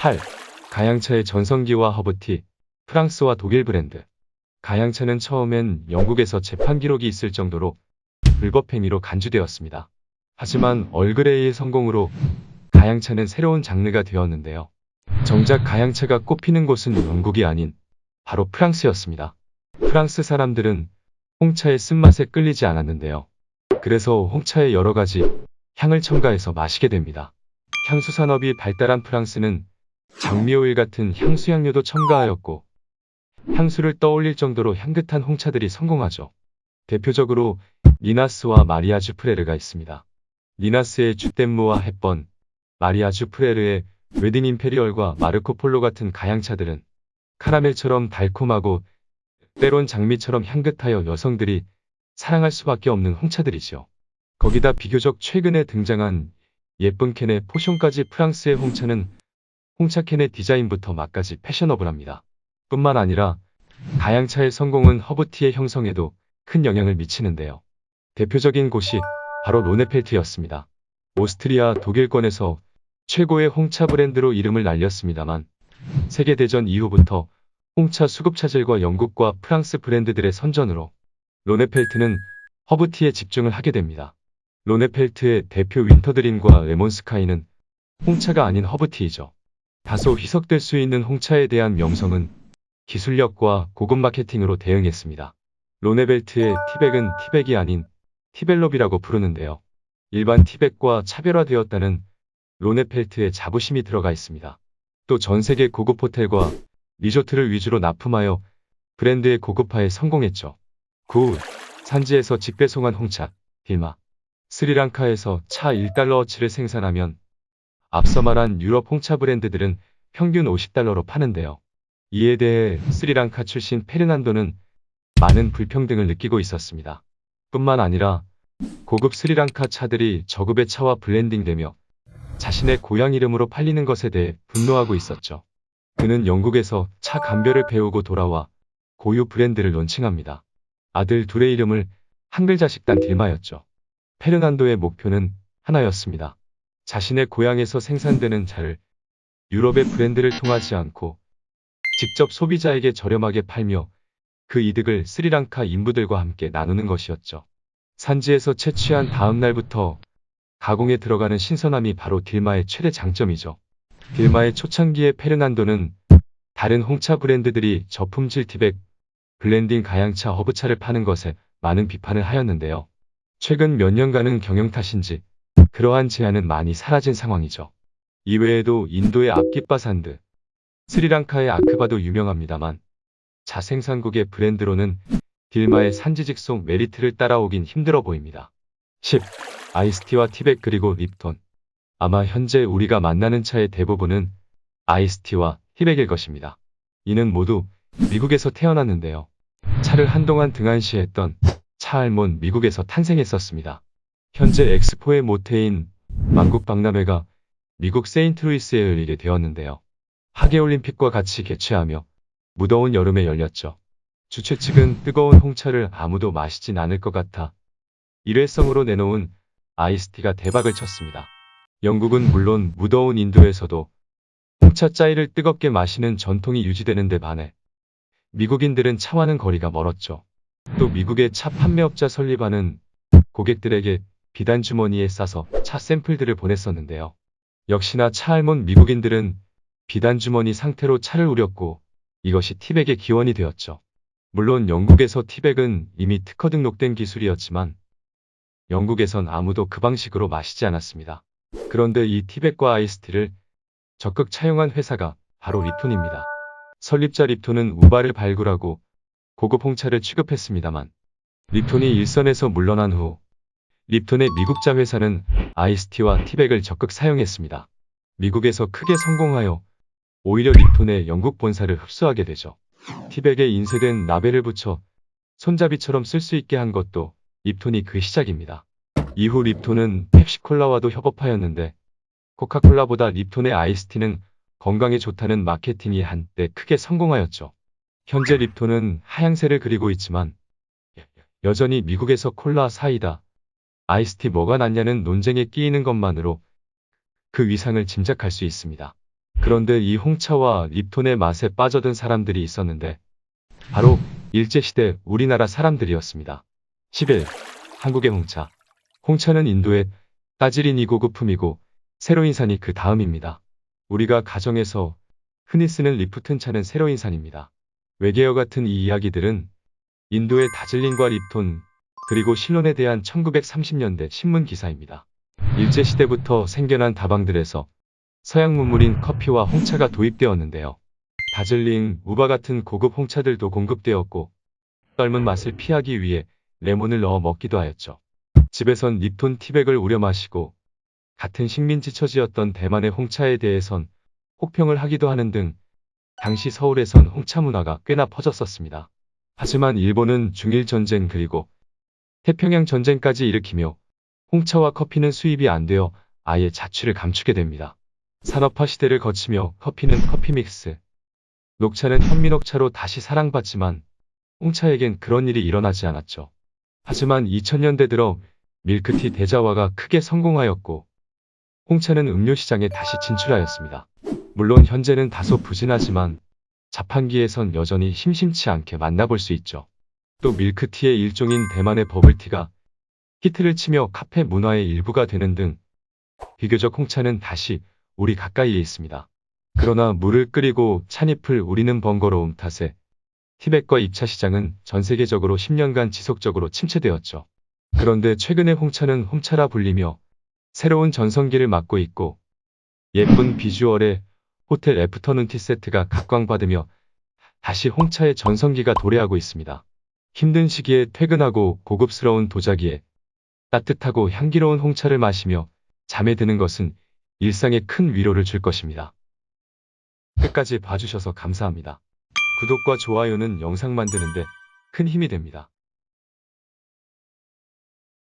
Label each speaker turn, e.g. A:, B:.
A: 8. 가양차의 전성기와 허브티. 프랑스와 독일 브랜드. 가양차는 처음엔 영국에서 재판 기록이 있을 정도로 불법 행위로 간주되었습니다. 하지만 얼그레이의 성공으로 가양차는 새로운 장르가 되었는데요. 정작 가양차가 꼽히는 곳은 영국이 아닌 바로 프랑스였습니다. 프랑스 사람들은 홍차의 쓴맛에 끌리지 않았는데요. 그래서 홍차에 여러 가지 향을 첨가해서 마시게 됩니다. 향수 산업이 발달한 프랑스는 장미오일 같은 향수향료도 첨가하였고 향수를 떠올릴 정도로 향긋한 홍차들이 성공하죠. 대표적으로 리나스와 마리아 주프레르가 있습니다. 리나스의 주댐무와 햇번, 마리아 주프레르의 웨딩 임페리얼과 마르코 폴로 같은 가양차들은 카라멜처럼 달콤하고 때론 장미처럼 향긋하여 여성들이 사랑할 수밖에 없는 홍차들이죠. 거기다 비교적 최근에 등장한 예쁜 캔의 포션까지. 프랑스의 홍차는 홍차캔의 디자인부터 맛까지 패셔너블합니다. 뿐만 아니라 가양차의 성공은 허브티의 형성에도 큰 영향을 미치는데요. 대표적인 곳이 바로 로네펠트였습니다. 오스트리아 독일권에서 최고의 홍차 브랜드로 이름을 날렸습니다만 세계대전 이후부터 홍차 수급차질과 영국과 프랑스 브랜드들의 선전으로 로네펠트는 허브티에 집중을 하게 됩니다. 로네펠트의 대표 윈터드림과 레몬스카이는 홍차가 아닌 허브티이죠. 다소 희석될 수 있는 홍차에 대한 명성은 기술력과 고급 마케팅으로 대응했습니다. 로네벨트의 티백은 티백이 아닌 티벨롭이라고 부르는데요. 일반 티백과 차별화되었다는 로네펠트의 자부심이 들어가 있습니다. 또 전세계 고급 호텔과 리조트를 위주로 납품하여 브랜드의 고급화에 성공했죠. 9. 산지에서 직배송한 홍차, 딜마. 스리랑카에서 차 1달러어치를 생산하면 앞서 말한 유럽 홍차 브랜드들은 평균 50달러로 파는데요. 이에 대해 스리랑카 출신 페르난도는 많은 불평등을 느끼고 있었습니다. 뿐만 아니라 고급 스리랑카 차들이 저급의 차와 블렌딩되며 자신의 고향 이름으로 팔리는 것에 대해 분노하고 있었죠. 그는 영국에서 차 감별을 배우고 돌아와 고유 브랜드를 론칭합니다. 아들 둘의 이름을 한 글자씩 딴 딜마였죠. 페르난도의 목표는 하나였습니다. 자신의 고향에서 생산되는 차를 유럽의 브랜드를 통하지 않고 직접 소비자에게 저렴하게 팔며 그 이득을 스리랑카 인부들과 함께 나누는 것이었죠. 산지에서 채취한 다음 날부터 가공에 들어가는 신선함이 바로 딜마의 최대 장점이죠. 딜마의 초창기에 페르난도는 다른 홍차 브랜드들이 저품질 티백, 블렌딩 가양차 허브차를 파는 것에 많은 비판을 하였는데요. 최근 몇 년간은 경영 탓인지 그러한 제안은 많이 사라진 상황이죠. 이외에도 인도의 압기바산드, 스리랑카의 아크바도 유명합니다만 자생산국의 브랜드로는 딜마의 산지 직송 메리트를 따라오긴 힘들어 보입니다. 10. 아이스티와 티백 그리고 립톤. 아마 현재 우리가 만나는 차의 대부분은 아이스티와 티백일 것입니다. 이는 모두 미국에서 태어났는데요. 차를 한동안 등한시했던 차알몬 미국에서 탄생했었습니다. 현재 엑스포의 모태인 만국박람회가 미국 세인트루이스에 열리게 되었는데요. 하계올림픽과 같이 개최하며 무더운 여름에 열렸죠. 주최 측은 뜨거운 홍차를 아무도 마시진 않을 것 같아 일회성으로 내놓은 아이스티가 대박을 쳤습니다. 영국은 물론 무더운 인도에서도 홍차 짜이를 뜨겁게 마시는 전통이 유지되는 데 반해 미국인들은 차와는 거리가 멀었죠. 또 미국의 차 판매업자 설립하는 고객들에게 비단 주머니에 싸서 차 샘플들을 보냈었는데요. 역시나 차알몬 미국인들은 비단 주머니 상태로 차를 우렸고 이것이 티백의 기원이 되었죠. 물론 영국에서 티백은 이미 특허 등록된 기술이었지만 영국에선 아무도 그 방식으로 마시지 않았습니다. 그런데 이 티백과 아이스티를 적극 차용한 회사가 바로 립톤입니다. 설립자 립톤은 우바를 발굴하고 고급 홍차를 취급했습니다만 립톤이 일선에서 물러난 후 립톤의 미국자 회사는 아이스티와 티백을 적극 사용했습니다. 미국에서 크게 성공하여 오히려 립톤의 영국 본사를 흡수하게 되죠. 티백에 인쇄된 라벨을 붙여 손잡이처럼 쓸 수 있게 한 것도 립톤이 그 시작입니다. 이후 립톤은 펩시콜라와도 협업하였는데 코카콜라보다 립톤의 아이스티는 건강에 좋다는 마케팅이 한때 크게 성공하였죠. 현재 립톤은 하향세를 그리고 있지만 여전히 미국에서 콜라, 사이다, 아이스티 뭐가 낫냐는 논쟁에 끼이는 것만으로 그 위상을 짐작할 수 있습니다. 그런데 이 홍차와 립톤의 맛에 빠져든 사람들이 있었는데 바로 일제시대 우리나라 사람들이었습니다. 11. 한국의 홍차. 홍차는 인도의 따지린 이고급품이고 세로인산이 그 다음입니다. 우리가 가정에서 흔히 쓰는 리프튼 차는 세로인산입니다. 외계어 같은 이 이야기들은 인도의 다즐링과 립톤 그리고 실론에 대한 1930년대 신문 기사입니다. 일제시대부터 생겨난 다방들에서 서양 문물인 커피와 홍차가 도입되었는데요. 다즐링, 우바 같은 고급 홍차들도 공급되었고 떫은 맛을 피하기 위해 레몬을 넣어 먹기도 하였죠. 집에선 립톤 티백을 우려 마시고 같은 식민지 처지였던 대만의 홍차에 대해선 혹평을 하기도 하는 등 당시 서울에선 홍차 문화가 꽤나 퍼졌었습니다. 하지만 일본은 중일전쟁 그리고 태평양 전쟁까지 일으키며 홍차와 커피는 수입이 안 되어 아예 자취를 감추게 됩니다. 산업화 시대를 거치며 커피는 커피 믹스, 녹차는 현미녹차로 다시 사랑받지만 홍차에겐 그런 일이 일어나지 않았죠. 하지만 2000년대 들어 밀크티 대자화가 크게 성공하였고 홍차는 음료 시장에 다시 진출하였습니다. 물론 현재는 다소 부진하지만 자판기에선 여전히 심심치 않게 만나볼 수 있죠. 또 밀크티의 일종인 대만의 버블티가 히트를 치며 카페 문화의 일부가 되는 등 비교적 홍차는 다시 우리 가까이에 있습니다. 그러나 물을 끓이고 찻잎을 우리는 번거로움 탓에 티백과 잎차 시장은 전 세계적으로 10년간 지속적으로 침체되었죠. 그런데 최근에 홍차는 홈차라 불리며 새로운 전성기를 맞고 있고 예쁜 비주얼의 호텔 애프터눈 티 세트가 각광받으며 다시 홍차의 전성기가 도래하고 있습니다. 힘든 시기에 퇴근하고 고급스러운 도자기에 따뜻하고 향기로운 홍차를 마시며 잠에 드는 것은 일상에 큰 위로를 줄 것입니다. 끝까지 봐주셔서 감사합니다. 구독과 좋아요는 영상 만드는데 큰 힘이 됩니다.